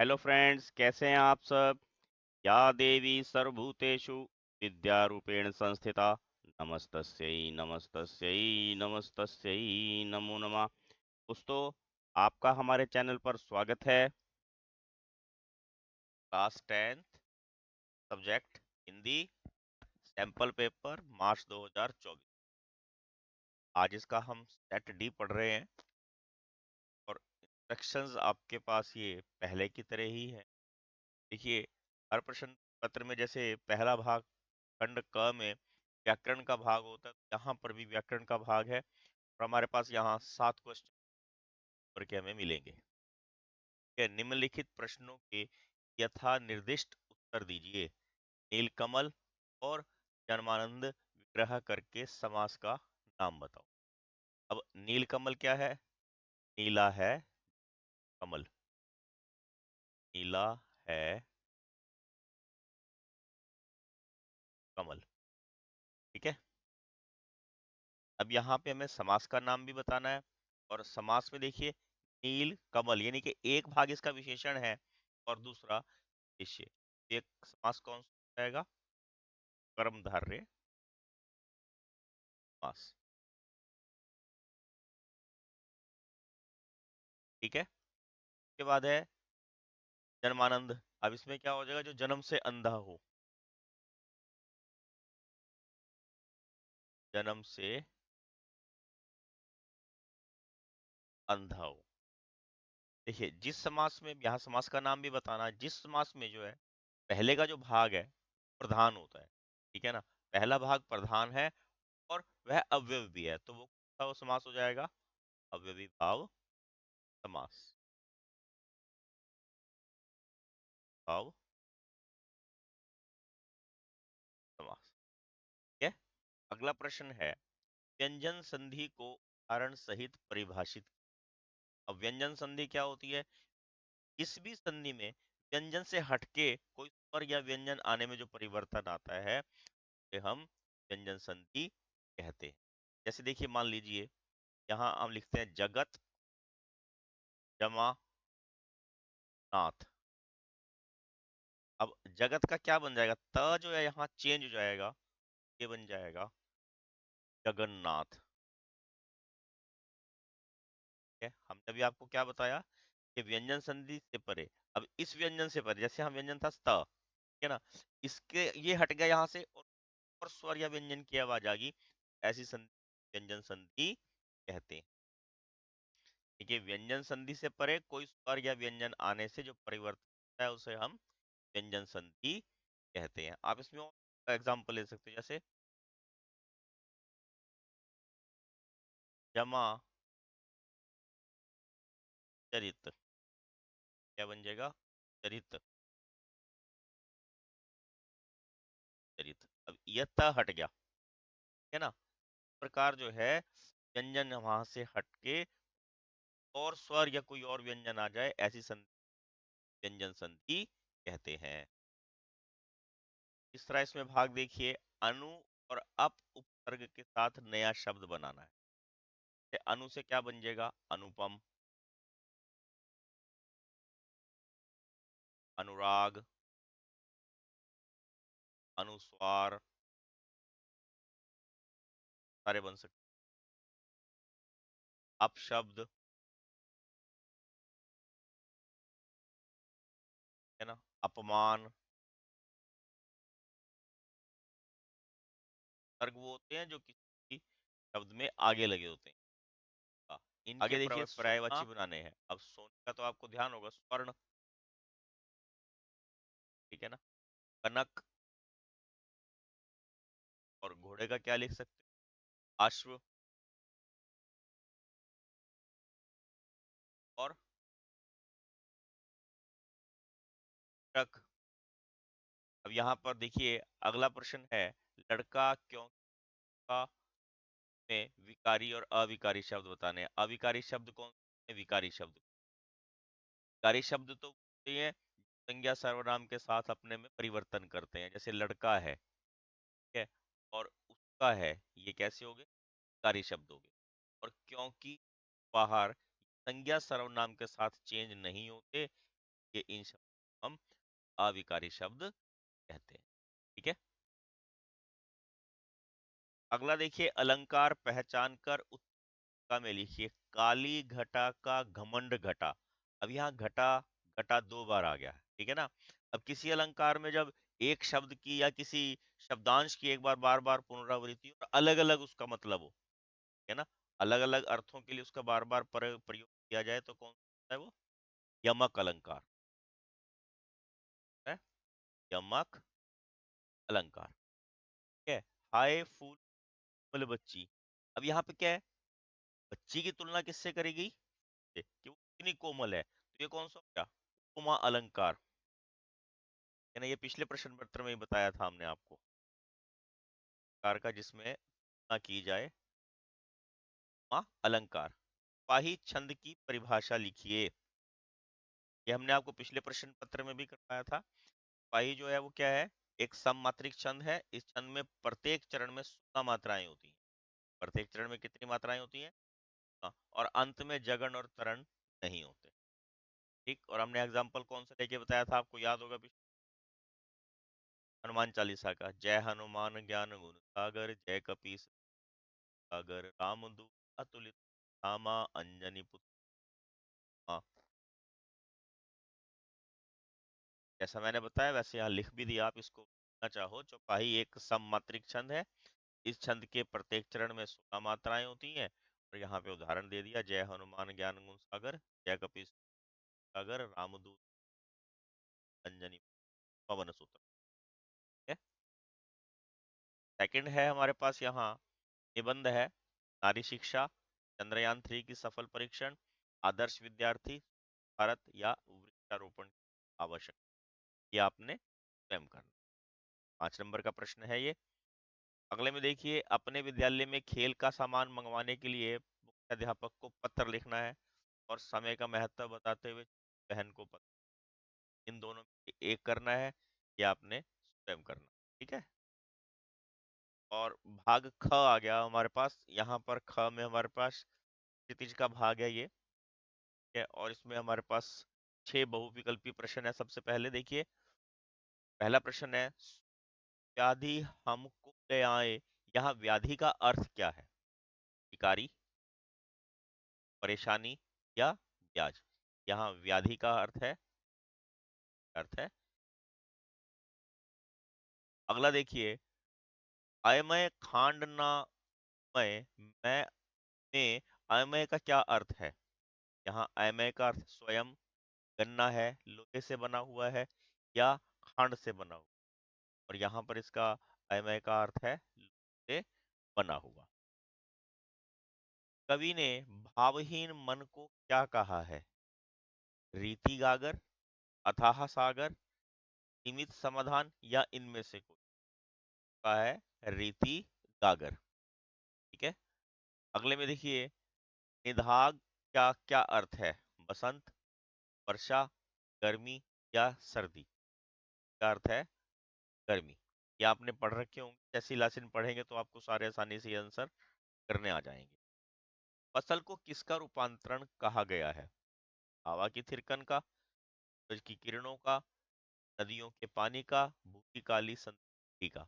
Hello friends, कैसे हैं आप सब। या देवी सर्वभूतेषु विद्यारूपेण संस्थिता नमस्तस्यै नमस्तस्यै नमस्तस्यै नमो नमः। दोस्तों, आपका हमारे चैनल पर स्वागत है। Class 10th subject Hindi, sample paper March 2024। आज इसका हम सेट डी पढ़ रहे हैं और इंस्ट्रक्शंस आपके पास ये पहले की तरह ही है। देखिए, हर प्रश्न पत्र में जैसे पहला भाग खंड क में व्याकरण का भाग होता है, तो यहाँ पर भी व्याकरण का भाग है और हमारे पास यहाँ 7 क्वेश्चन करके हमें मिलेंगे। ठीक है, निम्नलिखित प्रश्नों के यथा निर्दिष्ट उत्तर दीजिए। नीलकमल और जन्मानंद विग्रह करके समास का नाम बताओ। अब नीलकमल क्या है? नीला है कमल, नीला है कमल। ठीक है, अब यहाँ पे हमें समास का नाम भी बताना है और समास में देखिए नील कमल यानी कि एक भाग इसका विशेषण है और दूसरा विशेष्य। एक समास कौन सा रहेगा? कर्मधारय समास। ठीक है, उसके बाद है जन्मानंद। अब इसमें क्या हो जाएगा? जो जन्म से अंधा हो, जन्म से अंधा हो। देखिए, जिस समास में, यहाँ समास का नाम भी बताना है, जिस समास में जो है पहले का जो भाग है प्रधान होता है। ठीक है ना, पहला भाग प्रधान है और वह अव्यय भी है, तो वो कौन सा वो समास हो जाएगा? अव्ययी भाव समास। भाव समास। ठीक है, अगला प्रश्न है व्यंजन संधि को उदाहरण सहित परिभाषित। अब व्यंजन संधि क्या होती है? किस भी संधि में व्यंजन से हटके कोई स्वर या व्यंजन आने में जो परिवर्तन आता है उसे हम व्यंजन संधि कहते हैं। जैसे देखिए, मान लीजिए यहाँ हम लिखते हैं जगत जमा नाथ। अब जगत का क्या बन जाएगा? त जो है यहाँ चेंज हो जाएगा, ये बन जाएगा जगन्नाथ। है, हमने अभी आपको क्या बताया कि व्यंजन संधि से परे। अब इस व्यंजन से परे, जैसे हम व्यंजन था स्त, ठीक है ना, इसके ये हट गया यहाँ से और स्वर या व्यंजन की आवाज आ गई, ऐसी संधि व्यंजन संधि कहते हैं। ठीक है, व्यंजन संधि से परे कोई स्वर या व्यंजन आने से जो परिवर्तन होता है उसे हम व्यंजन संधि कहते हैं। आप इसमें एग्जाम्पल ले सकते हैं, जैसे जमा चरित, क्या बन जाएगा? चरित। चरित। अब यह त हट गया, है ना, प्रकार जो है व्यंजन वहां से हटके और स्वर या कोई और व्यंजन आ जाए, ऐसी संधि व्यंजन संधि कहते हैं। इस तरह इसमें भाग देखिए, अनु और अप उपसर्ग के साथ नया शब्द बनाना है। अनु से क्या बन जाएगा? अनुपम, अनुराग, अनुस्वार, सारे बन सकते। अपशब्द, है ना, अपमान। सर्ग वो होते हैं जो किसी शब्द में आगे लगे होते हैं। इनके आगे देखिए पर्यायवाची बनाने हैं। अब सोने का तो आपको ध्यान होगा, स्वर्ण। ठीक है ना, कनक। और घोड़े का क्या लिख सकते हैं? अश्व। और ट्रक। अब यहाँ पर देखिए, अगला प्रश्न है लड़का क्यों का में विकारी और अविकारी शब्द बताने हैं। अविकारी शब्द कौन से हैं? विकारी शब्द। विकारी शब्द तो होते हैं संज्ञा सर्वनाम के साथ अपने में परिवर्तन करते हैं, जैसे लड़का है, ठीक है, और उसका है, ये कैसे हो गए? विकारी शब्द हो गए। और क्योंकि बाहर संज्ञा सर्वनाम के साथ चेंज नहीं होते, ये इन शब्द को हम अविकारी शब्द कहते हैं। ठीक है। अगला देखिए, अलंकार पहचान कर उत्तम में लिखिए। काली घटा का घमंड घटा। अब यहाँ घटा घटा दो बार आ गया है, ठीक है ना। अब किसी अलंकार में जब एक शब्द की या किसी शब्दांश की एक बार बार बार पुनरावृत्ति और अलग अलग उसका मतलब हो, है ना, अलग अलग अर्थों के लिए उसका बार बार प्रयोग किया जाए तो कौन सा है वो? यमक अलंकार है। यमक अलंकार। ठीक है। हाय फूल कोमल बच्ची। अब यहाँ पे क्या है, बच्ची की तुलना किससे करेगी कि वो कितनी कोमल है, तो ये कौन सा हो गया? उपमा अलंकार, है ना। ये पिछले प्रश्न पत्र में ही बताया था हमने आपको, कार का जिसमें तुलना की जाए, उपमा अलंकार। पाही छंद की परिभाषा लिखिए। ये हमने आपको पिछले प्रश्न पत्र में भी करवाया था। पाही जो है वो क्या है? एक सममात्रिक छंद है। इस छंद में प्रत्येक चरण में 16 मात्राएं होती हैं। प्रत्येक चरण में कितनी मात्राएं होती हैं? और अंत में जगन और तरण नहीं होते। ठीक। और हमने एग्जाम्पल कौन सा लेके बताया था, आपको याद होगा? हनुमान चालीसा का, जय हनुमान ज्ञान गुण सागर, जय कपीस सागर, रामदूत अतुलित धामा, अंजनी पुत्र। हाँ, जैसा मैंने बताया वैसे यहाँ लिख भी दिया, आप इसको लिखना चाहो। चौपाई एक सममात्रिक छंद है। इस छंद के प्रत्येक चरण में 16 मात्राएं होती हैं। और यहाँ पे उदाहरण दे दिया, जय हनुमान ज्ञान गुण सागर, जय कपीस सागर, रामदूत अंजनी पवन सूत्र। ठीक है। सेकंड है हमारे पास यहाँ निबंध है, नारी शिक्षा, चंद्रयान 3 की सफल परीक्षण, आदर्श विद्यार्थी, भारत या वृक्षारोपण आवश्यक। ये आपने स्वयं करना। 5 नंबर का प्रश्न है ये। अगले में देखिए, अपने विद्यालय में खेल का सामान मंगवाने के लिए मुख्याध्यापक को पत्र लिखना है और समय का महत्व बताते हुए बहन को पत्र। इन दोनों में एक करना है, ये आपने स्वयं करना। ठीक है। और भाग ख आ गया हमारे पास। यहाँ पर ख में हमारे पास क्षितिज का भाग है ये। ठीक है। और इसमें हमारे पास 6 बहुविकल्पी प्रश्न है। सबसे पहले देखिए, पहला प्रश्न है, व्याधि हमको ले आए। यहाँ व्याधि का अर्थ क्या है? शिकारी, परेशानी या ब्याज? यहाँ व्याधि का अर्थ है। अगला देखिए, अयमय खांड ना मय, मैं में अयमय का क्या अर्थ है? यहाँ अयमय का अर्थ स्वयं, गन्ना है, लोहे से बना हुआ है, या खांड से बना हुआ। और यहाँ पर इसका अयमय का अर्थ है लोहे से बना हुआ। कवि ने भावहीन मन को क्या कहा है? रीति गागर, अथाह सागर, सीमित समाधान, या इनमें से कोई? का है रीति गागर। ठीक है। अगले में देखिए, निदाग क्या क्या अर्थ है? बसंत, वर्षा, गर्मी या सर्दी? क्या अर्थ है? गर्मी। ये आपने पढ़ रखे होंगे, जैसे लासिन पढ़ेंगे तो आपको सारे आसानी से ये आंसर करने आ जाएंगे। फसल को किसका रूपांतरण कहा गया है? हवा की थिरकन का, सूरज की किरणों का, नदियों के पानी का, भूखी काली संधि का?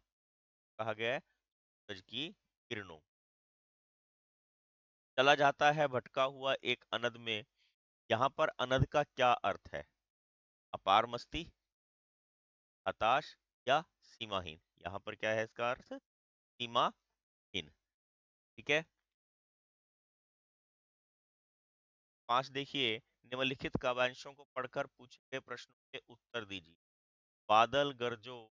कहा गया है सूरज की किरणों। चला जाता है भटका हुआ एक अनद में। यहाँ पर अनद का क्या अर्थ है? अपार मस्ती, हताश, या सीमाहीन? यहाँ पर क्या है इसका अर्थ? सीमाहीन। ठीक है। 5 देखिए, निम्नलिखित काव्यांशों को पढ़कर पूछे गए प्रश्नों के उत्तर दीजिए। बादल गरजो,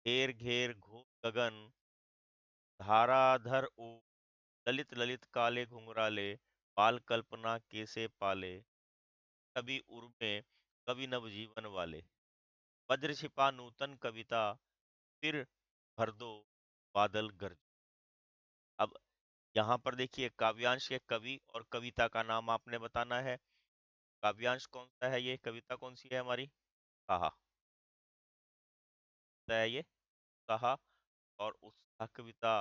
घेर घेर घोर गगन, धाराधर ओ, ललित ललित काले घुंघराले, बाल कल्पना कैसे पाले, कभी उर्मे कभी नवजीवन वाले, वज्र छिपा नूतन कविता, फिर भर दो बादल गरज। अब यहाँ पर देखिए, काव्यांश के कवि और कविता का नाम आपने बताना है। काव्यांश कौन सा है? ये कविता कौन सी है हमारी? कहा है ये, कहा। और उसका कविता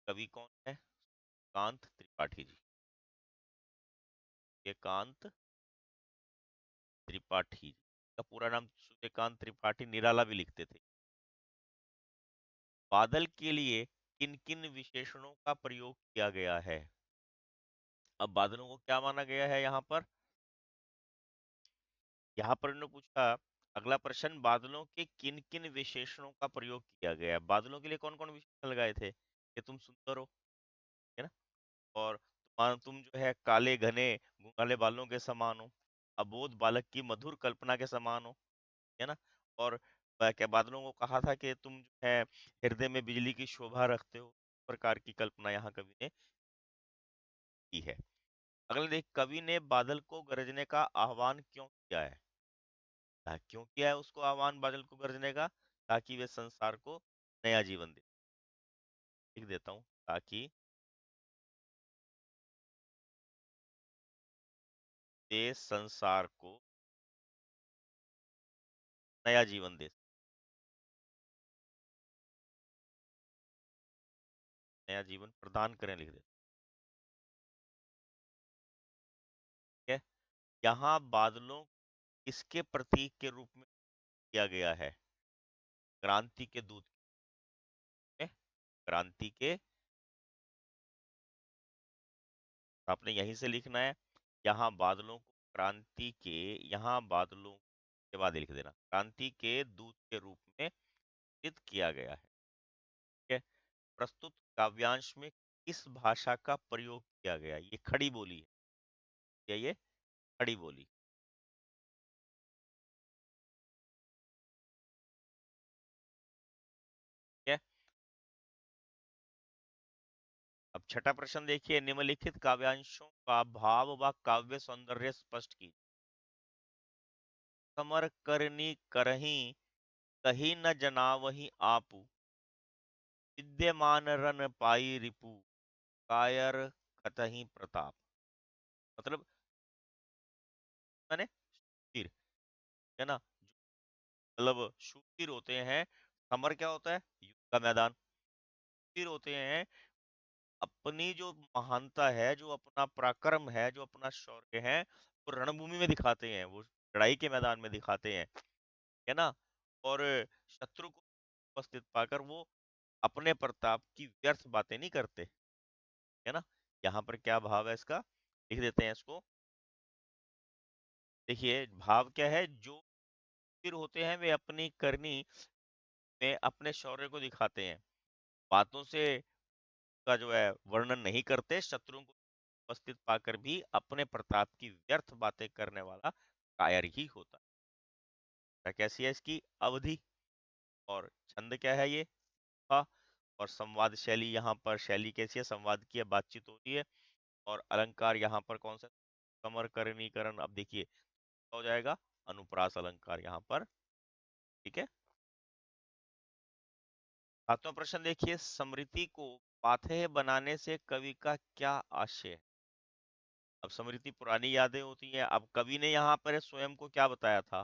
कवि कौन है? कांत त्रिपाठी जी। ये कांत त्रिपाठी जी। का पूरा नाम सूर्यकांत त्रिपाठी निराला भी लिखते थे। बादल के लिए किन किन विशेषणों का प्रयोग किया गया है? अब बादलों को क्या माना गया है यहाँ पर? यहाँ पर इन्होंने पूछा, अगला प्रश्न, बादलों के किन किन विशेषणों का प्रयोग किया गया है? बादलों के लिए कौन कौन विशेषण लगाए थे? कि तुम सुंदर हो, है ना, और तुम जो है काले घने घुंघराले बालों के समान हो, अबोध बालक की मधुर कल्पना के समान हो, है ना, और क्या बादलों को कहा था कि तुम जो है हृदय में बिजली की शोभा रखते हो, इस प्रकार की कल्पना यहाँ कवि ने की है। अगला देख, कवि ने बादल को गरजने का आह्वान क्यों किया है? क्यों किया है उसको आह्वान बादल को गरजने का? ताकि वे संसार को नया जीवन दे। लिख देता हूँ, ताकि वे संसार को नया जीवन दे, नया जीवन प्रदान करें, लिख देते हैं। यहाँ बादलों किसके प्रतीक के रूप में किया गया है? क्रांति के दूत में, क्रांति के, आपने यहीं से लिखना है। यहाँ बादलों को क्रांति के, यहाँ बादलों के बाद लिख देना, क्रांति के दूत के रूप में चित्रित किया गया है। ठीक है। प्रस्तुत काव्यांश में किस भाषा का प्रयोग किया गया है? ये खड़ी बोली है, क्या ये खड़ी बोली? ठीक है। अब छठा प्रश्न देखिए, निम्नलिखित काव्यांशों का भाव व काव्य सौंदर्य स्पष्ट कीजिए। समर करनी करही, कही न जनावही आपू, विद्यमान रन पाई रिपु, कायर कतही प्रताप। मतलब माने शूर, है ना, मतलब शूर होते हैं। समर क्या होता है? युद्ध का मैदान। शूर होते हैं, अपनी जो महानता है, जो अपना पराक्रम है, जो अपना शौर्य है, वो रणभूमि में दिखाते हैं, वो लड़ाई के मैदान में दिखाते हैं, है ना, और शत्रु को उपस्थित पाकर वो अपने प्रताप की व्यर्थ बातें नहीं करते, है ना। यहाँ पर क्या भाव है इसका, लिख देते हैं इसको। देखिए भाव क्या है, जो वीर होते हैं वे अपनी करनी में अपने शौर्य को दिखाते हैं, बातों से का जो है वर्णन नहीं करते, शत्रुओं को उपस्थित पाकर भी अपने प्रताप की व्यर्थ बातें करने वाला कायर ही होता है। कैसी है इसकी अवधि, और छंद क्या है ये, हा, और संवाद शैली, यहाँ पर शैली कैसी है, संवाद की है, बातचीत हो रही है, और अलंकार यहाँ पर कौन सा, समरकरणीकरण। अब देखिए हो जाएगा अनुप्रास अलंकार यहाँ पर। ठीक है। सातवां प्रश्न देखिए, स्मृति को पाथेय बनाने से कवि का क्या आशय है? अब स्मृति पुरानी यादें होती हैं, अब कवि ने यहाँ पर स्वयं को क्या बताया था,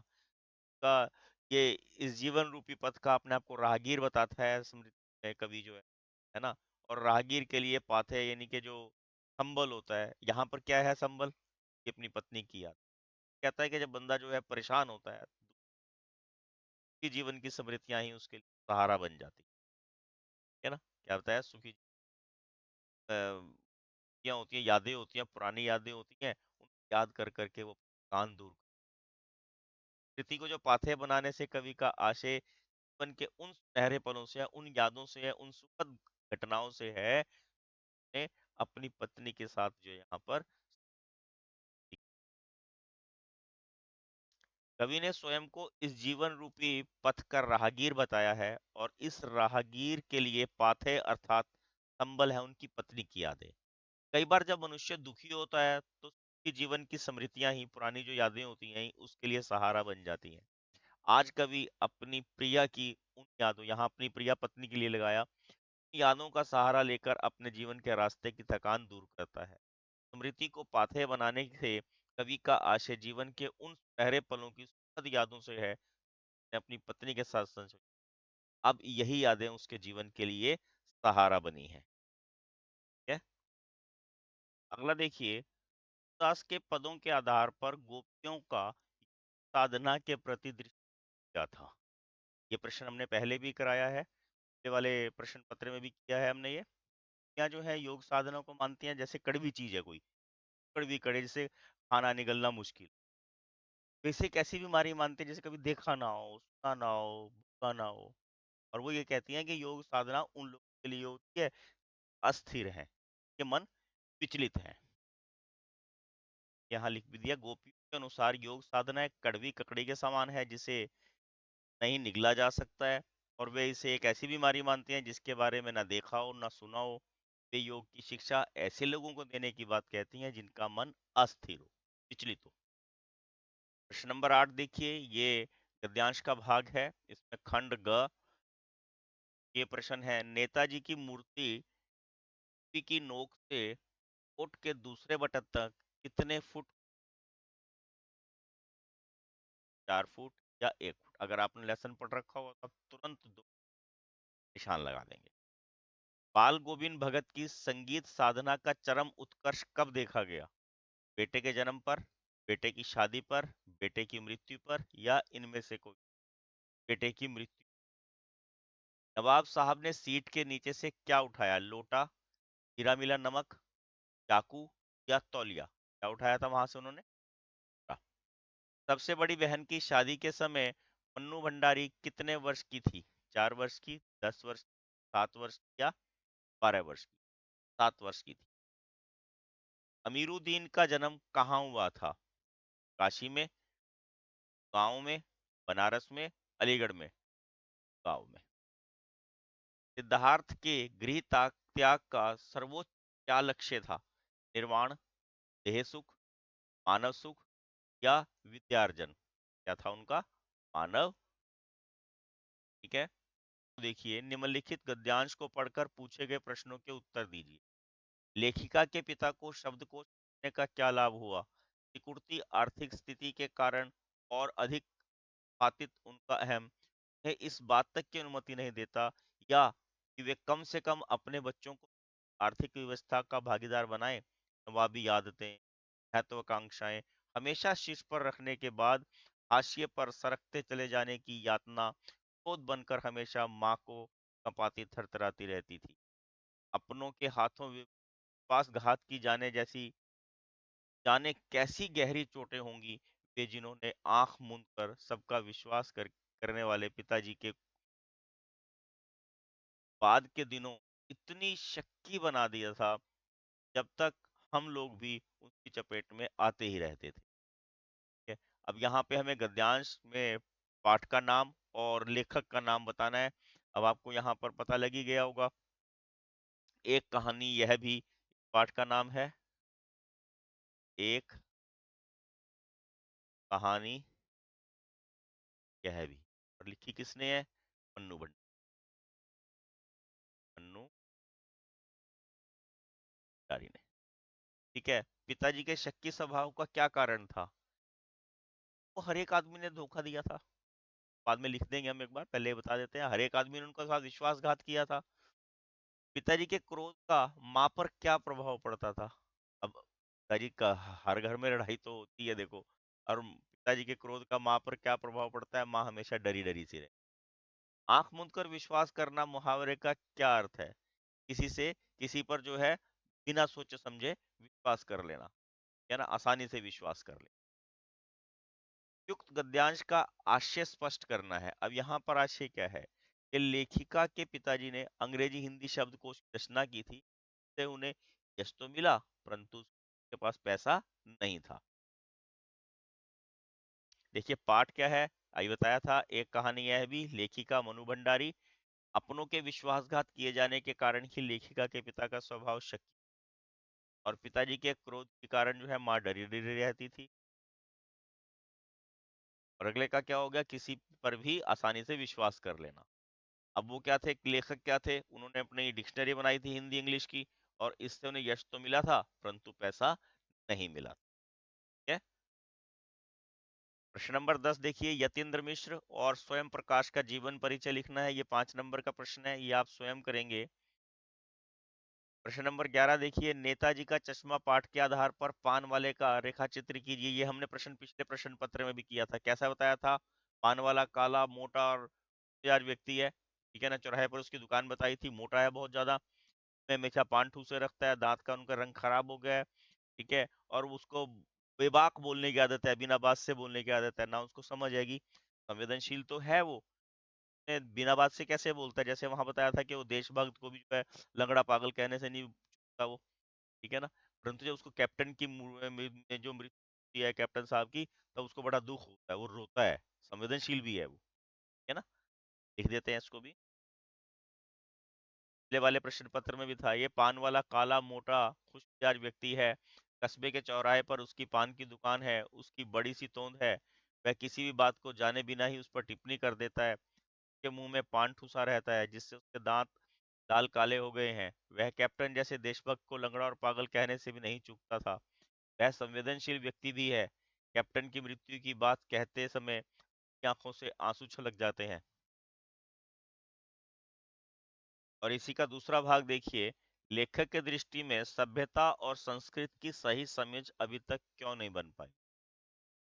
का ये इस जीवन रूपी पथ का अपने आप को राहगीर बताता है स्मृति में कवि जो है ना, और राहगीर के लिए पाथेय यानी कि जो संबल होता है, यहाँ पर क्या है संबल, कि अपनी पत्नी की याद। कहता है कि जब बंदा जो है परेशान होता है, सुखी जीवन की स्मृतियां ही उसके लिए सहारा बन जाती है ना। क्या बताया, सुखी क्या होती हैं, यादें होती हैं, पुरानी यादें होती हैं, उनको याद कर करके वो कान दूर। स्मृति को जो पाथेय बनाने से कवि का आशय जीवन के उन सुनहरे पलों से है, उन यादों से है, उन सुखद घटनाओं से है, ने अपनी पत्नी के साथ जो यहाँ पर कवि ने स्वयं को इस जीवन रूपी पथ का राहगीर बताया है, और इस राहगीर के लिए पाथेय अर्थात संबल है उनकी पत्नी की यादें। कई बार जब मनुष्य दुखी होता है तो उसकी जीवन की स्मृतियां ही, पुरानी जो यादें होती हैं, उसके लिए सहारा बन जाती हैं। आज कवि अपनी प्रिया की उन यादों, यहाँ अपनी प्रिया पत्नी के लिए लगाया, उन यादों का सहारा लेकर अपने जीवन के रास्ते की थकान दूर करता है। स्मृति को पाथेय बनाने से कवि का आशय जीवन के उन सुनहरे पलों की सुखद यादों से है, जिन्हें अपनी पत्नी के साथ संजोया। अब यही यादें उसके जीवन के लिए सहारा बनी है। ठीक है। अगला देखिए, दास के पदों के आधार पर गोपियों का साधना के प्रति दृष्टि क्या था? ये प्रश्न हमने पहले भी कराया है, पिछले वाले प्रश्न पत्र में भी किया है हमने ये। क्या जो है योग साधना को मानती हैं जैसे कड़वी चीज है कोई, कड़वी कड़े जैसे खाना निगलना मुश्किल। वैसे एक ऐसी बीमारी मानते हैं जैसे कभी देखा ना हो, सुना ना हो, भूखा ना हो। और वो ये कहती हैं कि योग साधना उन लोगों के लिए होती है अस्थिर है, के मन विचलित है। यहाँ लिख भी दिया, गोपियों के अनुसार योग साधना एक कड़वी ककड़ी के समान है जिसे नहीं निगला जा सकता है, और वे इसे एक ऐसी बीमारी मानते हैं जिसके बारे में ना देखा हो ना सुना हो। वे योग की शिक्षा ऐसे लोगों को देने की बात कहती हैं जिनका मन अस्थिर हो, विचलित हो। प्रश्न नंबर 8 देखिए, ये गद्यांश का भाग है, इसमें खंड ग। ये प्रश्न है, नेताजी की मूर्ति की नोक से कोट के दूसरे बटन तक कितने फुट, 4 फुट या 1 फुट? अगर आपने लेसन पढ़ रखा हो तब तुरंत दो निशान लगा देंगे। बाल गोविंद भगत की संगीत साधना का चरम उत्कर्ष कब देखा गया? बेटे के जन्म पर, बेटे की शादी पर, बेटे की मृत्यु पर, या इनमें से कोई? बेटे की मृत्यु। नवाब साहब ने सीट के नीचे से क्या उठाया? लोटा, हीरा मिला नमक, चाकू या तौलिया? क्या उठाया था वहां से उन्होंने? सबसे बड़ी बहन की शादी के समय मन्नू भंडारी कितने वर्ष की थी? 4 वर्ष की, 10 वर्ष, 7 वर्ष या 12 वर्ष की? 7 वर्ष की थी। अमीरुद्दीन का जन्म कहाँ हुआ था? काशी में, गांव में, बनारस में, अलीगढ़ में? गांव में। सिद्धार्थ के गृह त्याग का सर्वोच्च क्या लक्ष्य था? निर्वाण, देह सुख, मानव सुख या विद्यार्जन? क्या था उनका? मानव। ठीक है, तो देखिए, निम्नलिखित गद्यांश को पढ़कर पूछे गए प्रश्नों के उत्तर दीजिए। लेखिका के पिता को शब्दकोश लिखने का क्या लाभ हुआ? सिकुड़ती आर्थिक स्थिति के कारण और अधिक खातित उनका अहम है इस बात तक की अनुमति नहीं देता, या कि वे कम से कम अपने बच्चों को आर्थिक व्यवस्था का भागीदार बनाएं। नवाबी आदतें, महत्वाकांक्षाएं हमेशा शीर्ष पर रखने के बाद हाशिए पर सरकते चले जाने की यातना खुद बनकर हमेशा माँ को कपाती थरथराती रहती थी। अपनों के हाथों विश्वासघात की जाने कैसी गहरी चोटें होंगी वे जिन्होंने आंख मूंद कर सबका करने वाले पिताजी के बाद के दिनों इतनी शक्की बना दिया था, जब तक हम लोग भी उसकी चपेट में आते ही रहते थे। ठीक है? अब यहाँ पे हमें गद्यांश में पाठ का नाम और लेखक का नाम बताना है। अब आपको यहाँ पर पता लग ही गया होगा, एक कहानी यह भी पाठ का नाम है, एक कहानी यह भी, और लिखी किसने है? मन्नू भंडारी ने। ठीक है, पिताजी के शक्की स्वभाव का क्या कारण था? वो हर एक आदमी ने धोखा दिया था। बाद में लिख देंगे हम, एक बार पहले बता देते हैं, हर एक आदमी ने उनका साथ विश्वासघात किया था। पिताजी के क्रोध का माँ पर क्या प्रभाव पड़ता था? अब पिताजी का हर घर में लड़ाई तो होती है देखो, और पिताजी के क्रोध का माँ पर क्या प्रभाव पड़ता है? माँ हमेशा डरी डरी सी रहे। आंख मूंद कर विश्वास करना मुहावरे का क्या अर्थ है? किसी पर जो है बिना सोचे समझे विश्वास कर लेना, या ना आसानी से विश्वास कर ले। युक्त गद्यांश का आशय स्पष्ट करना है। अब यहाँ पर आशय क्या है कि लेखिका के पिताजी ने अंग्रेजी हिंदी शब्दकोश की रचना की थी, से उन्हें यश तो मिला, परंतु उसके पास पैसा नहीं था। देखिए पाठ क्या है, अभी बताया था, एक कहानी यह भी, लेखिका मनु भंडारी। अपनों के विश्वासघात किए जाने के कारण ही लेखिका के पिता का स्वभाव शक्ति, और पिताजी के क्रोध के कारण जो है माँ डरी डरी रहती थी। और अगले का क्या हो गया? किसी पर भी आसानी से विश्वास कर लेना। अब वो क्या थे, लेखक क्या थे? उन्होंने अपनी डिक्शनरी बनाई थी हिंदी इंग्लिश की, और इससे उन्हें यश तो मिला था, परंतु पैसा नहीं मिला। ठीक है, प्रश्न नंबर 10 देखिए, यतीन्द्र मिश्र और स्वयं प्रकाश का जीवन परिचय लिखना है। ये 5 नंबर का प्रश्न है, ये आप स्वयं करेंगे। प्रश्न नंबर 11 देखिए, नेताजी का चश्मा पाठ के आधार पर पान वाले का रेखा चित्र कीजिए। ये हमने प्रश्न पिछले प्रश्न पत्र में भी किया था। कैसा बताया था? पान वाला काला मोटा और होशियार व्यक्ति है, ठीक है ना। चौराहे पर उसकी दुकान बताई थी, मोटा है बहुत ज्यादा, में हमेशा पान ठूसे रखता है, दांत का उनका रंग खराब हो गया है, ठीक है। और उसको बेबाक बोलने की आदत है, बिना बात से बोलने की आदत है, ना उसको समझ आएगी। संवेदनशील तो है वो, बिना बात से कैसे बोलता है? जैसे वहां बताया था कि वो देशभक्त को भी जो है लंगड़ा पागल कहने से नहीं चूकता वो, ठीक है ना। परंतु जब उसको कैप्टन की में जो मृत्यु होती है कैप्टन साहब की, तब उसको बड़ा दुख होता है, वो रोता है। संवेदनशील भी है वो, है ना। लिख देते हैं इसको भी। पिछले वाले प्रश्न पत्र में भी था ये। पान वाला काला मोटा खुशमिजाज व्यक्ति है, कस्बे के चौराहे पर उसकी पान की दुकान है, उसकी बड़ी सी तोंद है, वह किसी भी बात को जाने बिना ही उस पर टिप्पणी कर देता है, उसके मुंह में पान ठूसा रहता है जिससे उसके दांत लाल काले हो गए हैं, वह कैप्टन जैसे देशभक्त को लंगड़ा और पागल कहने से भी नहीं चूकता था, वह संवेदनशील व्यक्ति भी है, कैप्टन की मृत्यु की बात कहते समय उसकी आंखों से आंसू छलक जाते हैं। और इसी का दूसरा भाग देखिए, लेखक की दृष्टि में सभ्यता और संस्कृति की सही समझ अभी तक क्यों नहीं बन पाई।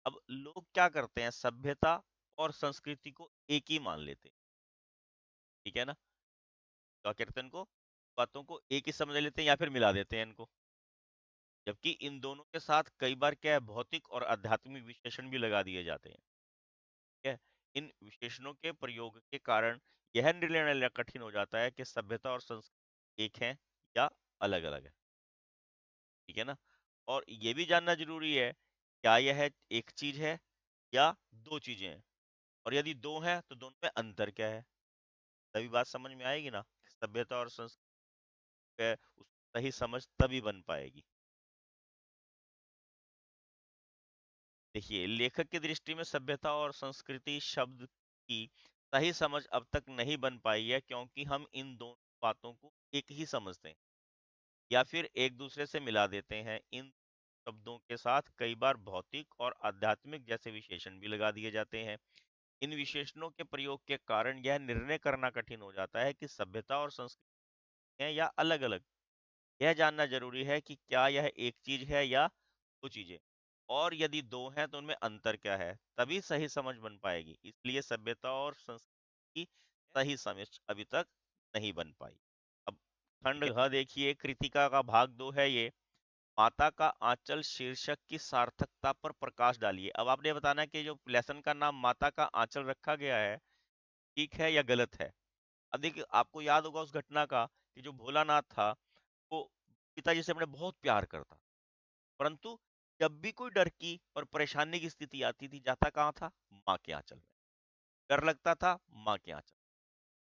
अब लोग क्या करते हैं, सभ्यता और संस्कृति को एक ही मान लेते हैं, ठीक है ना। क्या कहते हैं इनको, बातों को एक ही समझ लेते हैं या फिर मिला देते हैं इनको। जबकि इन दोनों के साथ कई बार क्या है, भौतिक और आध्यात्मिक विशेषण भी लगा दिए जाते हैं, ठीक है। इन विशेषणों के प्रयोग के कारण यह निर्णय लेना कठिन हो जाता है कि सभ्यता और संस्कृति एक है या अलग अलग है, ठीक है ना। और ये भी जानना जरूरी है, क्या यह एक चीज है या दो चीजें हैं, और यदि दो हैं तो दोनों में अंतर क्या है। तभी बात समझ में आएगी ना, सभ्यता और संस्कृति है, उसकी सही समझ तभी बन पाएगी। देखिए, लेखक की दृष्टि में सभ्यता और संस्कृति शब्द की सही समझ अब तक नहीं बन पाई है, क्योंकि हम इन दोनों बातों को एक ही समझते हैं या फिर एक दूसरे से मिला देते हैं। इन शब्दों के साथ कई बार भौतिक और आध्यात्मिक जैसे विशेषण भी लगा दिए जाते हैं। इन विशेषणों के प्रयोग के कारण यह निर्णय करना कठिन हो जाता है कि सभ्यता और संस्कृति है या अलग अलग। यह जानना जरूरी है कि क्या यह एक चीज है या दो चीजें, और यदि दो हैं तो उनमें अंतर क्या है, तभी सही समझ बन पाएगी। इसलिए सभ्यता और संस्कृति की सही समझ अभी तक नहीं बन पाई। अब खंड घ देखिए, कृतिका का भाग 2 है ये। माता का आंचल शीर्षक की सार्थकता पर प्रकाश डालिए। अब आपने बताना है कि जो लेसन का नाम माता का आंचल रखा गया है, ठीक है या गलत है। अब देखिए, आपको याद होगा उस घटना का कि जो भोलानाथ था, वो पिताजी से अपने बहुत प्यार करता, परंतु जब भी कोई डर की और परेशानी की स्थिति आती थी, जाता कहाँ था? माँ के आंचल में। डर लगता था, माँ के आंचल।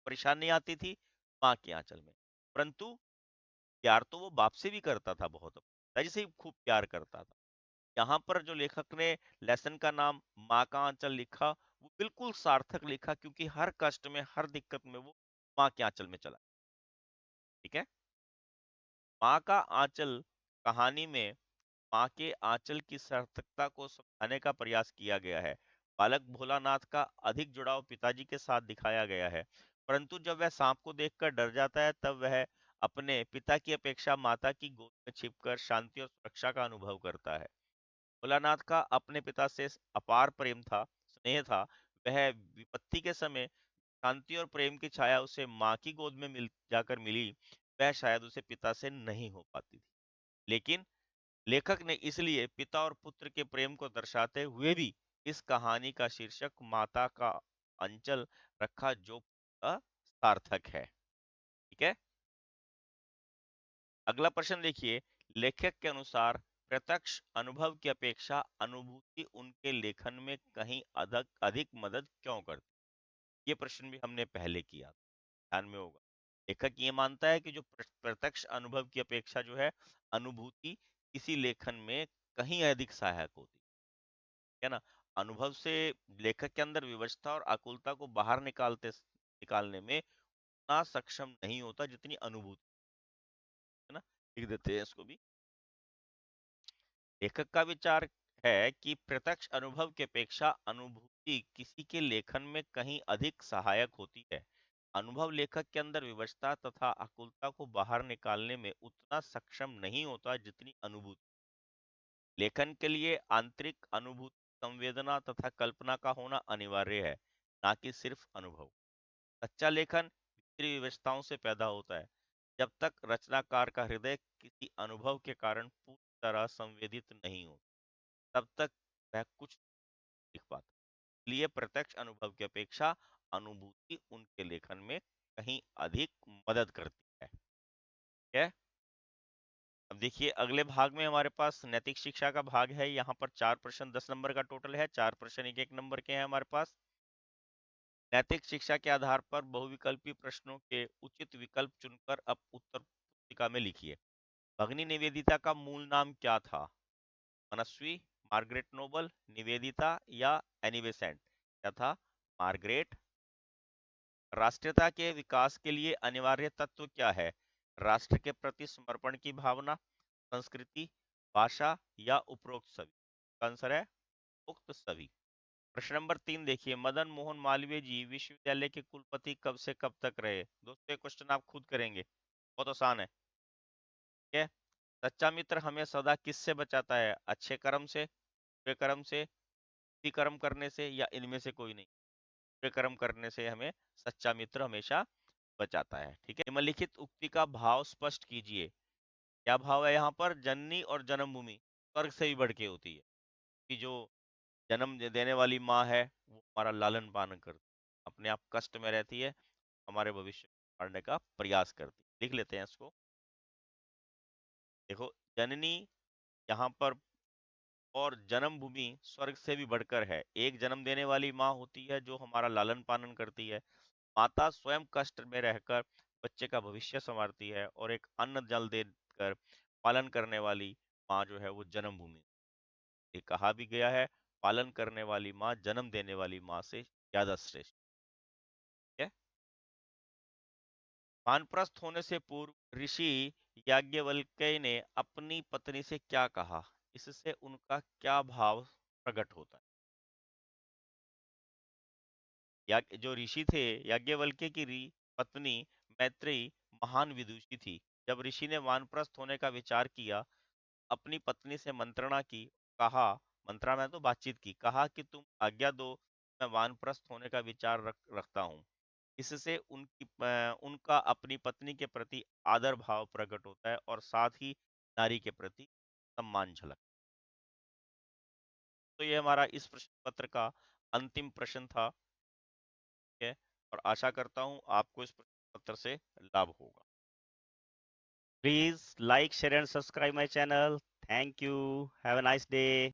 परेशानी आती थी, माँ के आंचल में। परंतु प्यार तो वो बाप से भी करता था बहुत, पिताजी से ही खूब प्यार करता था। यहाँ पर जो लेखक ने लेसन का नाम माँ का आंचल लिखा, वो बिल्कुल सार्थक लिखा, क्योंकि हर कष्ट में, हर दिक्कत में वो माँ के आंचल में चला, ठीक है। माँ का आंचल कहानी में माँ के आंचल की सार्थकता को समझाने का प्रयास किया गया है। बालक भोलानाथ का अधिक जुड़ाव पिताजी के साथ दिखाया गया है, परंतु जब वह सांप को देखकर डर जाता है, तब वह अपने पिता की अपेक्षा माता की गोद में छिपकर शांति और सुरक्षा का अनुभव करता है। भोलानाथ का अपने पिता से अपार प्रेम था, स्नेह था। वह विपत्ति के समय शांति और प्रेम की छाया उसे माँ की गोद में मिल जाकर मिली, वह शायद उसे पिता से नहीं हो पाती थी। लेकिन लेखक ने इसलिए पिता और पुत्र के प्रेम को दर्शाते हुए भी इस कहानी का शीर्षक माता का अंचल रखा, जो सार्थक है, ठीक है। अगला प्रश्न देखिए, लेखक के अनुसार प्रत्यक्ष अनुभव की अपेक्षा अनुभूति उनके लेखन में कहीं अधिक अधिक मदद क्यों करती। ये प्रश्न भी हमने पहले किया, ध्यान में होगा। लेखक ये मानता है कि जो प्रत्यक्ष अनुभव की अपेक्षा जो है अनुभूति किसी लेखन में कहीं अधिक सहायक होती है ना। अनुभव से लेखक के अंदर विवशता और आकुलता को बाहर निकालने में उतना सक्षम नहीं होता जितनी अनुभूति, है ना। लिख देते हैं इसको भी। लेखक का विचार है कि प्रत्यक्ष अनुभव की अपेक्षा अनुभूति किसी के लेखन में कहीं अधिक सहायक होती है। अनुभव लेखक के अंदर विवशता तथा आकुलता को बाहर निकालने में उतना सक्षम नहीं होता जितनी अनुभूति। लेखन के लिए आंतरिक अनुभूति, संवेदना तथा कल्पना का होना अनिवार्य है, ना कि सिर्फ अनुभव। सच्चा लेखन भीतरी विवशताओं से पैदा होता है। जब तक रचनाकार का हृदय किसी अनुभव के कारण पूरी तरह संवेदित नहीं हो, तब तक वह कुछ नहीं लिख पाता। इसलिए प्रत्यक्ष अनुभव की अपेक्षा अनुभूति उनके लेखन में कहीं अधिक मदद करती है। ठीक है। अब देखिए अगले भाग में हमारे पास नैतिक शिक्षा का भाग है। यहाँ पर 4 प्रश्न 10 नंबर का टोटल है। 4 प्रश्न 1-1 नंबर के हैं हमारे पास। नैतिक शिक्षा के आधार पर बहुविकल्पी प्रश्नों के उचित विकल्प चुनकर अब उत्तर पुस्तिका में लिखिए। भगनी निवेदिता का मूल नाम क्या था? मनस्वी, मार्गरेट नोबल, निवेदिता या एनी बेसेंट? क्या था? मार्गरेट। राष्ट्रीयता के विकास के लिए अनिवार्य तत्व क्या है? राष्ट्र के प्रति समर्पण की भावना, संस्कृति, भाषा या उपरोक्त सभी? आंसर है उक्त सभी। प्रश्न नंबर 3 देखिए, मदन मोहन मालवीय जी विश्वविद्यालय के कुलपति कब से कब तक रहे? दोस्तों ये क्वेश्चन आप खुद करेंगे, बहुत आसान है। ठीक है। सच्चा मित्र हमें सदा किससे बचाता है? अच्छे कर्म से, बुरे कर्म से, बुरी कर्म करने से या इनमें से कोई नहीं? बुरे कर्म करने से हमें सच्चा मित्र हमेशा बचाता है। ठीक है। निम्नलिखित उक्ति का भाव स्पष्ट कीजिए। क्या भाव है यहाँ पर? जननी और जन्मभूमि स्वर्ग से भी बढ़ के होती है, कि जो जन्म देने वाली माँ है वो हमारा लालन पालन करती है, अपने आप कष्ट में रहती है, हमारे भविष्य को पढ़ने का प्रयास करती है। लिख लेते हैं इसको। देखो, जननी यहाँ पर और जन्मभूमि स्वर्ग से भी बढ़कर है। एक जन्म देने वाली माँ होती है जो हमारा लालन पालन करती है। माता स्वयं कष्ट में रहकर बच्चे का भविष्य संवारती है, और एक अन्न जल देकर पालन करने वाली माँ जो है वो जन्मभूमि। ये कहा भी गया है, पालन करने वाली माँ जन्म देने वाली माँ से ज्यादा श्रेष्ठ है। वानप्रस्थ होने से पूर्व ऋषि याज्ञवल्क्य ने अपनी पत्नी से क्या कहा? इससे उनका क्या भाव प्रकट होता है? जो ऋषि थे, याज्ञवल्क्य की पत्नी मैत्रेयी महान विदुषी थी। जब ऋषि ने वानप्रस्थ होने का विचार किया, अपनी पत्नी से मंत्रणा की, कहा, मंत्रणा में तो बातचीत की, कहा कि तुम आज्ञा दो, मैं वानप्रस्थ होने का विचार रखता हूँ। इससे उनका अपनी पत्नी के प्रति आदर भाव प्रकट होता है और साथ ही नारी के प्रति सम्मान झलक। तो ये हमारा इस प्रश्न पत्र का अंतिम प्रश्न था। ठीक है। और आशा करता हूँ आपको इस प्रश्न पत्र से लाभ होगा। Please like, share and subscribe my channel. Thank you. Have a nice day.